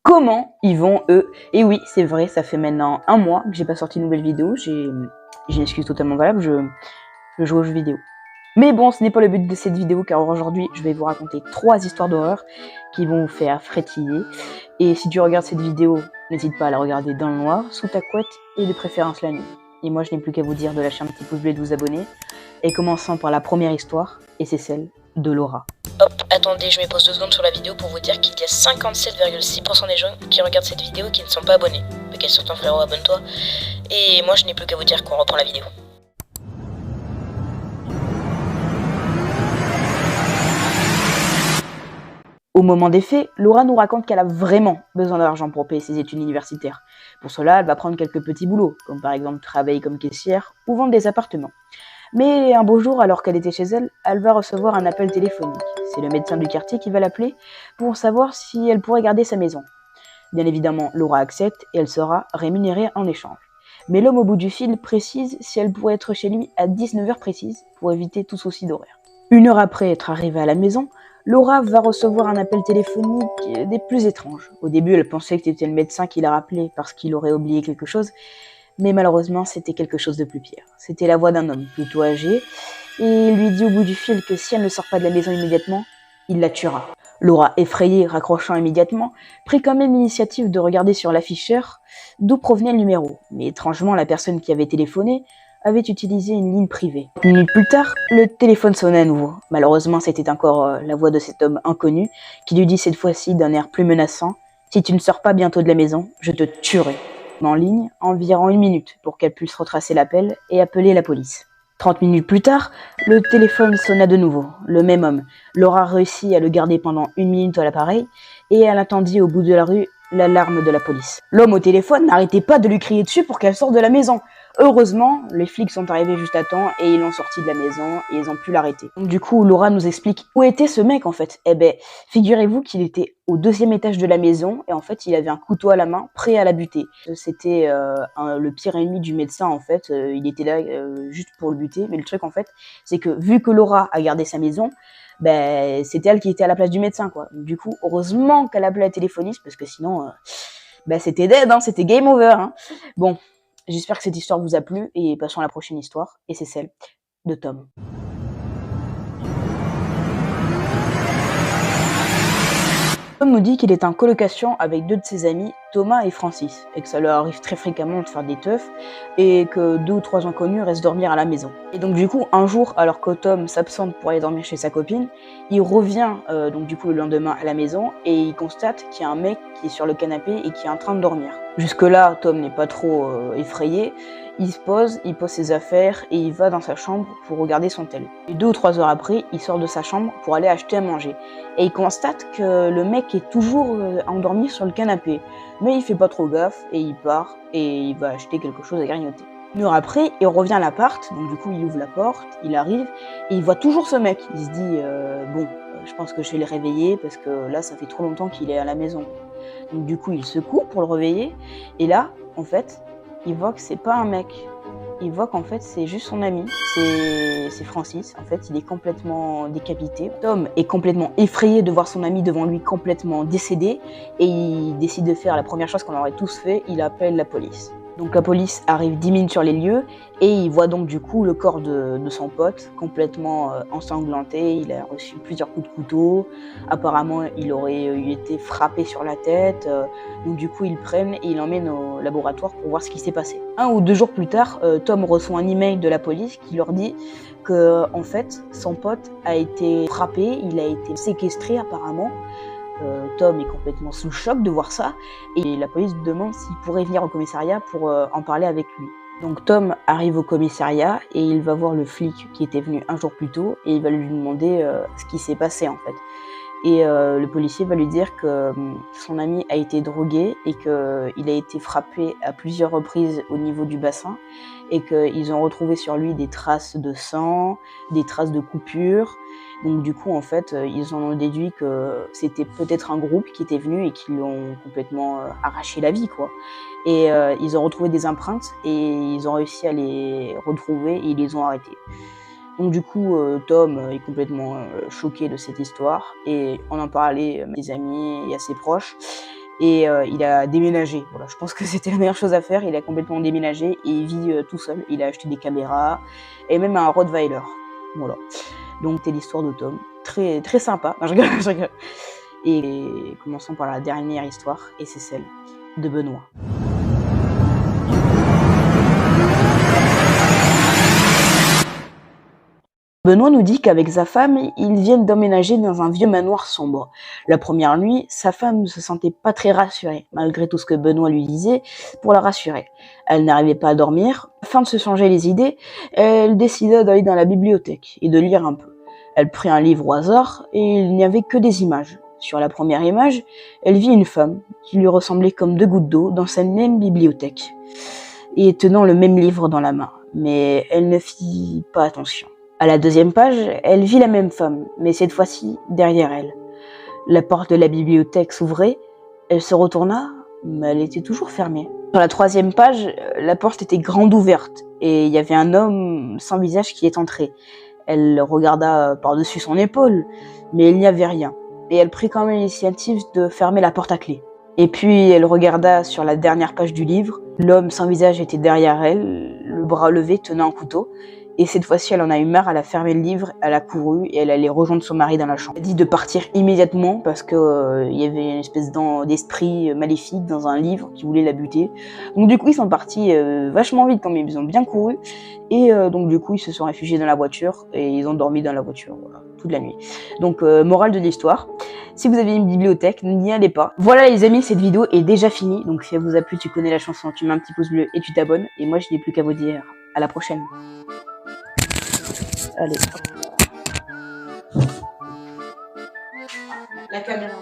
Comment ils vont eux? Et oui, c'est vrai, ça fait maintenant un mois que j'ai pas sorti de nouvelle vidéo, j'ai une excuse totalement valable, je joue aux jeux vidéo. Mais bon, ce n'est pas le but de cette vidéo car aujourd'hui, je vais vous raconter 3 histoires d'horreur qui vont vous faire frétiller. Et si tu regardes cette vidéo, n'hésite pas à la regarder dans le noir, sous ta couette et de préférence la nuit. Et moi, je n'ai plus qu'à vous dire de lâcher un petit pouce bleu et de vous abonner. Et commençons par la première histoire, et c'est celle de Laura. Hop, attendez, je me pose 2 secondes sur la vidéo pour vous dire qu'il y a 57,6% des gens qui regardent cette vidéo qui ne sont pas abonnés. Mais quel sur ton frérot, abonne-toi. Et moi, je n'ai plus qu'à vous dire qu'on reprend la vidéo. Au moment des faits, Laura nous raconte qu'elle a vraiment besoin d'argent pour payer ses études universitaires. Pour cela, elle va prendre quelques petits boulots, comme par exemple travailler comme caissière ou vendre des appartements. Mais un beau jour, alors qu'elle était chez elle, elle va recevoir un appel téléphonique. C'est le médecin du quartier qui va l'appeler pour savoir si elle pourrait garder sa maison. Bien évidemment, Laura accepte et elle sera rémunérée en échange. Mais l'homme au bout du fil précise si elle pourrait être chez lui à 19h précise pour éviter tout souci d'horaire. 1 heure après être arrivée à la maison, Laura va recevoir un appel téléphonique des plus étranges. Au début, elle pensait que c'était le médecin qui l'a rappelé parce qu'il aurait oublié quelque chose, mais malheureusement, c'était quelque chose de plus pire. C'était la voix d'un homme plutôt âgé, et il lui dit au bout du fil que si elle ne sort pas de la maison immédiatement, il la tuera. Laura, effrayée, raccrochant immédiatement, prit quand même l'initiative de regarder sur l'afficheur d'où provenait le numéro. Mais étrangement, la personne qui avait téléphoné avait utilisé une ligne privée. 1 minute plus tard, le téléphone sonnait à nouveau. Malheureusement, c'était encore la voix de cet homme inconnu qui lui dit cette fois-ci d'un air plus menaçant « Si tu ne sors pas bientôt de la maison, je te tuerai ». En ligne environ 1 minute pour qu'elle puisse retracer l'appel et appeler la police. 30 minutes plus tard, le téléphone sonna de nouveau, le même homme. Laura réussit à le garder pendant 1 minute à l'appareil et elle attendit au bout de la rue l'alarme de la police. L'homme au téléphone n'arrêtait pas de lui crier dessus pour qu'elle sorte de la maison. Heureusement, les flics sont arrivés juste à temps et ils l'ont sorti de la maison et ils ont pu l'arrêter. Donc du coup, Laura nous explique où était ce mec en fait. Eh ben, figurez-vous qu'il était au 2e étage de la maison et en fait, il avait un couteau à la main, prêt à la buter. C'était le pire ennemi du médecin en fait. Il était là juste pour le buter. Mais le truc en fait, c'est que vu que Laura a gardé sa maison, ben, c'était elle qui était à la place du médecin quoi. Du coup, heureusement qu'elle appelait la téléphoniste parce que sinon, ben, c'était dead, hein, c'était game over. Hein. Bon. J'espère que cette histoire vous a plu et passons à la prochaine histoire, et c'est celle de Tom. Tom nous dit qu'il est en colocation avec 2 de ses amis, Thomas et Francis, et que ça leur arrive très fréquemment de faire des teufs, et que 2 ou 3 inconnus restent dormir à la maison. Et donc du coup, un jour, alors que Tom s'absente pour aller dormir chez sa copine, il revient donc du coup le lendemain à la maison, et il constate qu'il y a un mec qui est sur le canapé et qui est en train de dormir. Jusque-là, Tom n'est pas trop effrayé, il pose ses affaires et il va dans sa chambre pour regarder son tel. Et 2 ou 3 heures après, il sort de sa chambre pour aller acheter à manger. Et il constate que le mec est toujours endormi sur le canapé. Mais il fait pas trop gaffe et il part et il va acheter quelque chose à grignoter. 1 heure après, il revient à l'appart, donc du coup il ouvre la porte, il arrive et il voit toujours ce mec. Il se dit bon, je pense que je vais le réveiller parce que là ça fait trop longtemps qu'il est à la maison. Donc du coup il secoue pour le réveiller et là en fait il voit que c'est pas un mec. Il voit qu'en fait c'est juste son ami, c'est Francis. En fait il est complètement décapité. Tom est complètement effrayé de voir son ami devant lui complètement décédé et il décide de faire la première chose qu'on aurait tous fait, il appelle la police. Donc la police arrive 10 minutes sur les lieux et il voit donc du coup le corps de son pote complètement ensanglanté. Il a reçu plusieurs coups de couteau. Apparemment il aurait été frappé sur la tête. Donc du coup ils le prennent et ils l'emmènent au laboratoire pour voir ce qui s'est passé. 1 ou 2 jours plus tard, Tom reçoit un email de la police qui leur dit que en fait son pote a été frappé, il a été séquestré apparemment. Tom est complètement sous le choc de voir ça et la police demande s'il pourrait venir au commissariat pour en parler avec lui. Donc Tom arrive au commissariat et il va voir le flic qui était venu 1 jour plus tôt et il va lui demander ce qui s'est passé en fait. Et le policier va lui dire que son ami a été drogué et qu'il a été frappé à plusieurs reprises au niveau du bassin et qu'ils ont retrouvé sur lui des traces de sang, des traces de coupures. Donc du coup, en fait, ils en ont déduit que c'était peut-être un groupe qui était venu et qui l'ont complètement arraché la vie, quoi. Et ils ont retrouvé des empreintes et ils ont réussi à les retrouver et ils les ont arrêtés. Donc du coup, Tom est complètement choqué de cette histoire et on en parlait à mes amis et à ses proches. et il a déménagé. Voilà, je pense que c'était la meilleure chose à faire. Il a complètement déménagé et il vit tout seul. Il a acheté des caméras et même un Rottweiler. Voilà. Donc c'est l'histoire de Tom. Très, très sympa. Non, je rigole, je rigole. Et commençons par la dernière histoire, et c'est celle de Benoît. Benoît nous dit qu'avec sa femme, ils viennent d'emménager dans un vieux manoir sombre. La première nuit, sa femme ne se sentait pas très rassurée, malgré tout ce que Benoît lui disait pour la rassurer. Elle n'arrivait pas à dormir. Afin de se changer les idées, elle décida d'aller dans la bibliothèque et de lire un peu. Elle prit un livre au hasard et il n'y avait que des images. Sur la première image, elle vit une femme qui lui ressemblait comme deux gouttes d'eau dans cette même bibliothèque et tenant le même livre dans la main, mais elle ne fit pas attention. À la deuxième page, elle vit la même femme, mais cette fois-ci derrière elle. La porte de la bibliothèque s'ouvrait, elle se retourna, mais elle était toujours fermée. Sur la troisième page, la porte était grande ouverte et il y avait un homme sans visage qui est entré. Elle regarda par-dessus son épaule, mais il n'y avait rien. Et elle prit quand même l'initiative de fermer la porte à clé. Et puis elle regarda sur la dernière page du livre. L'homme sans visage était derrière elle, le bras levé tenant un couteau. Et cette fois-ci, elle en a eu marre, elle a fermé le livre, elle a couru et elle allait rejoindre son mari dans la chambre. Elle a dit de partir immédiatement parce que il y avait une espèce d'esprit maléfique dans un livre qui voulait la buter. Donc du coup, ils sont partis vachement vite quand même, ils ont bien couru. Et donc du coup, ils se sont réfugiés dans la voiture et ils ont dormi dans la voiture, voilà, toute la nuit. Donc morale de l'histoire, si vous avez une bibliothèque, n'y allez pas. Voilà les amis, cette vidéo est déjà finie. Donc si elle vous a plu, tu connais la chanson, tu mets un petit pouce bleu et tu t'abonnes. Et moi, je n'ai plus qu'à vous dire à la prochaine. Allez. La caméra.